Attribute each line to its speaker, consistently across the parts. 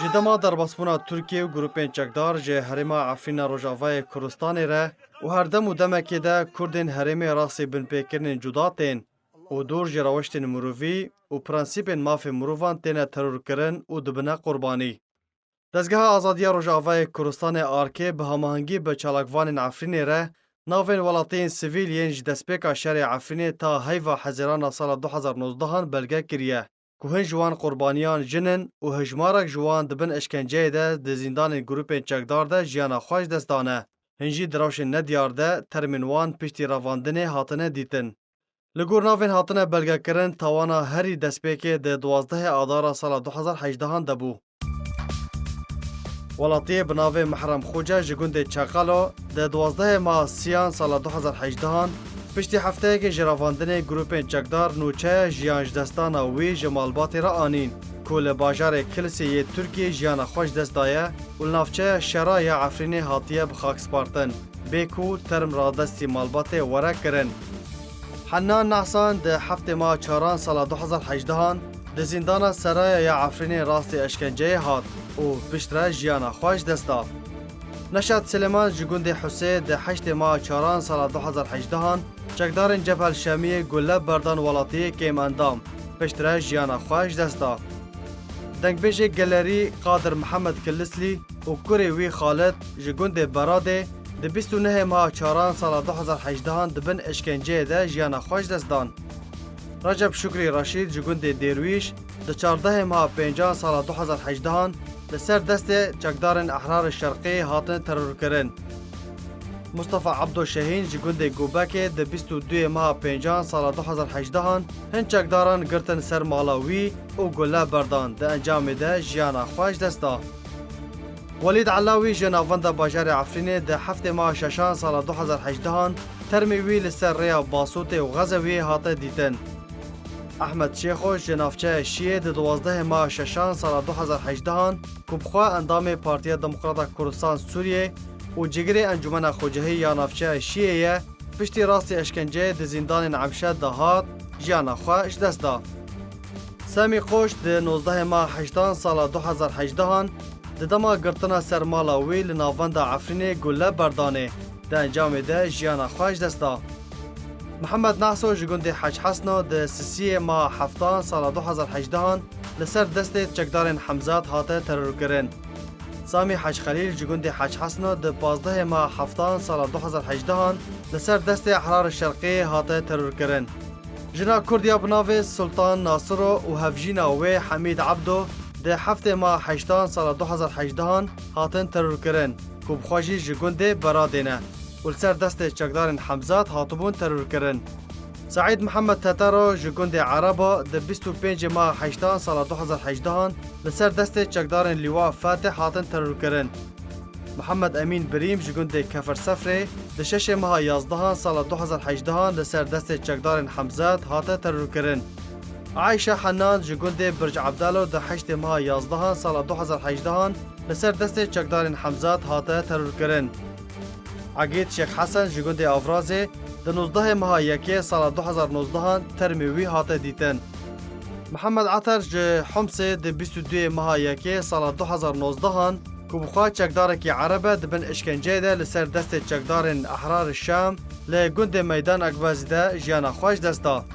Speaker 1: جدما درباسبونا ترکیه و گروپین چکدار جه هرما عفرین روجاوای کردستانی ره و هر دم و دمکی ده کردین هرمی راسی بن پیکرین جداتین و دور جراوشتین مروفی و پرانسیپین ماف مروفان تینه ترور کرن و دبنه قربانی. دزگاه آزادی روجاوای کردستان آرکه به هماهنگی به چالاکوان عفرین ره ناوین ولاتین سیویل ینج دسپیکا شرع عفرین تا هیوا حزیران سال 2019 بلگه کریه. که هن جوان قربانیان جنن و هجمارک جوان دبن اشکنجه ده ده زندان گروپین چکدار ده جیانا خوش دستانه. هنجی دراوشن ندیار ده ترمینوان پشتی رواندنه هاتنه دیتن. لگور ناوین هاتنه بلگه کرن توانا هری دسپیکه ده 12 آدار سال 2018 دبو. ولاتی بناوی محرم خوجه جگونده چاقالو ده 12 ماه سیان سال 2018 پشتی هفته که جراواندن گروپین چکدار نوچه جیانج دستان وی جمالباتی را آنین کل باجار کلسی ترکیه جیان خوش دست دایه و نافچه شرای عفرین هاتیه بخاک سپارتن بیکو ترم را دستی مالباتی وره کرن. حنان نحسان ده هفته ماه چاران سال 2018 ده زندان سرای عفرین راست اشکنجه هات و پشتره جیان خوش دستا. نشاد سلیمان جگوند حسین ده 8 ماه چاران سال 2018 چکدارن جبهه شامی گلب بردان ولاتی کم اندام پشتره جیانا خوش دستا. دنگبیج گلری قادر محمد کلسلی و کوری وی خالد جگوند براده ده 29 ماه چاران سال 2018 دبن اشکنجه ده جیانا خوش دستان. رجب شکری رشید جگوند دیرویش ده 14 ماه 5 سال 2018 لسر دست چکدارن احرار شرقی هاتن ترور کرن. مصطفى عبدو شاهین جگوند گوبکه ده 22 ماه 5 سال 2018 هن چکداران گرتن سر مالاوی و گله بردان ده انجام ده جیانا خوش دستا. ولید علاوی جناوند باجار عفرین ده 7 ماه 6 سال 2018 ترمیوی لسر ریا باسوت و غزوی هاته دیتن. احمد شیخو جنافچه شیعه ده 12 ماه 6 سال 2018 کبخوا اندام پارتیا دموکرات کردستان سوریه و جگری انجمن خوجهی یا نافچه شیعه پشتی راست اشکنجه ده زندان عمشه دهات جیانا خوش دست دا. سامی خوش ده 19 ماه 8 سال 2018 ده دما گرتنا سرمالاوی لناوند عفرین گله بردانه ده انجام ده جیانا خوش دست دا. محمد نحسو جگوند حج حسنو ده 3 ماه 7 سال 2018 لسر دست چکدارن حمزات هاته ترور کرن. سامی حج خلیل جگوند حج حسنو ده 15 ماه 7 سال 2018 لسر دست احرار شرقی هاته ترور کرن. جنا کردیا بناوی سلطان ناصرو و هفجینا و حمید عبدو ده 7 ماه 8 سال 2018 هاتن ترور کرن که بخواجی جگوند برادینه و لسر دست چکدارن حمزات هاتبون ترور کرن. سعید محمد تتارو جگوند عربا ده 25 ماه 8 سال 2018 لسر دست چکدارن لیوا فاتح هاتن ترور کرن. محمد امین بریم جگوند کفر سفره ده 6 ماه 11 سال 2018 لسر دست چکدارن حمزات هاتن ترور کرن. عایشه حنان جگوند برج عبدالو ده 8 ماه 11 سال 2018 لسر دست چکدارن حمزات هاتن ترور کرن. عقید شیخ حسن جگوند آفرازه ده 19 ماه 1 سال 2019 ترمیوی هاته دیتن. محمد عطر جه حمسه ده 22 ماه 1 سال 2019 که بخواه چکدارکی عربه دبن اشکنجه ده لسر دست چکدارن احرار الشام لگوند میدان اگوازده جیانا خوش دستا.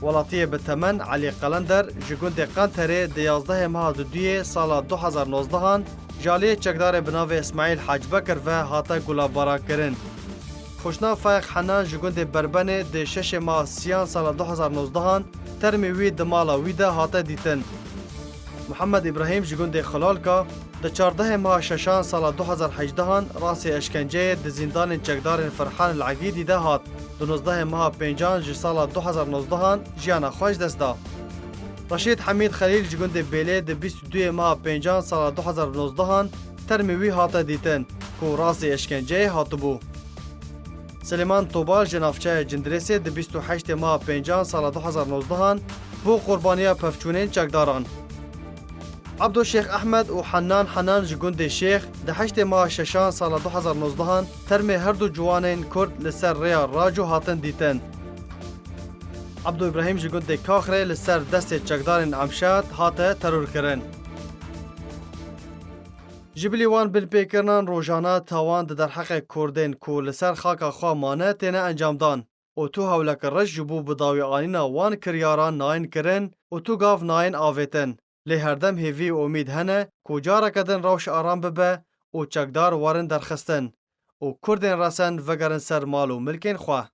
Speaker 1: ولاتی بتمن علی قلندر جگوند قنطره ده 11 ماه 2 سال 2019 جالی چکدار بناو اسماعیل حاج بکر و هاته گلابارا کرن. خوشنا فایق حنان جگوند بربنه ده 6 ماه 3 سال 2019 ترمیوی دمالا ویده هاته دیتن. محمد ابراهیم جگوند خلالکا ده 14 ماه 6 سال 2018 راس اشکنجه ده زندان چکدار فرحان العقیدی ده هات. 12 ماه 5 سال 2019 جیانا خوش دستا. رشید حمید خلیل جگوند بیله ده 22 ماه 5 سال 2019 ترمیوی هاته دیتن که راس اشکنجه هاتبو. سلیمان توبال جنافچه جندرسی ده 28 ماه 5 سال 2019 بو قربانیا پفچونین چکداران. عبدو شیخ احمد و حنان جگوند شیخ ده 8 ماه 6 سال 2019 ترمی هر دو جوانین کرد لسر ریا راجو هاتن دیتن. عبدو ابراهیم جگوند کاخره لسر دست چکدارن عمشات هاته ترور کرن. جبلی وان بالپیکرنان روزانه تاوان در حق کردین کو لسر خاکا خوا مانه تینه انجام دان. و تو هولک رش جبو بداوی آنینا وان کریاران ناین کرن و تو گاف ناین آویتن. لی هردم هیوی امید هنه کجا کدن روش آرام ببه و چکدار وارن درخستن و کردین رسن وگرن سر مال و ملکین خواه.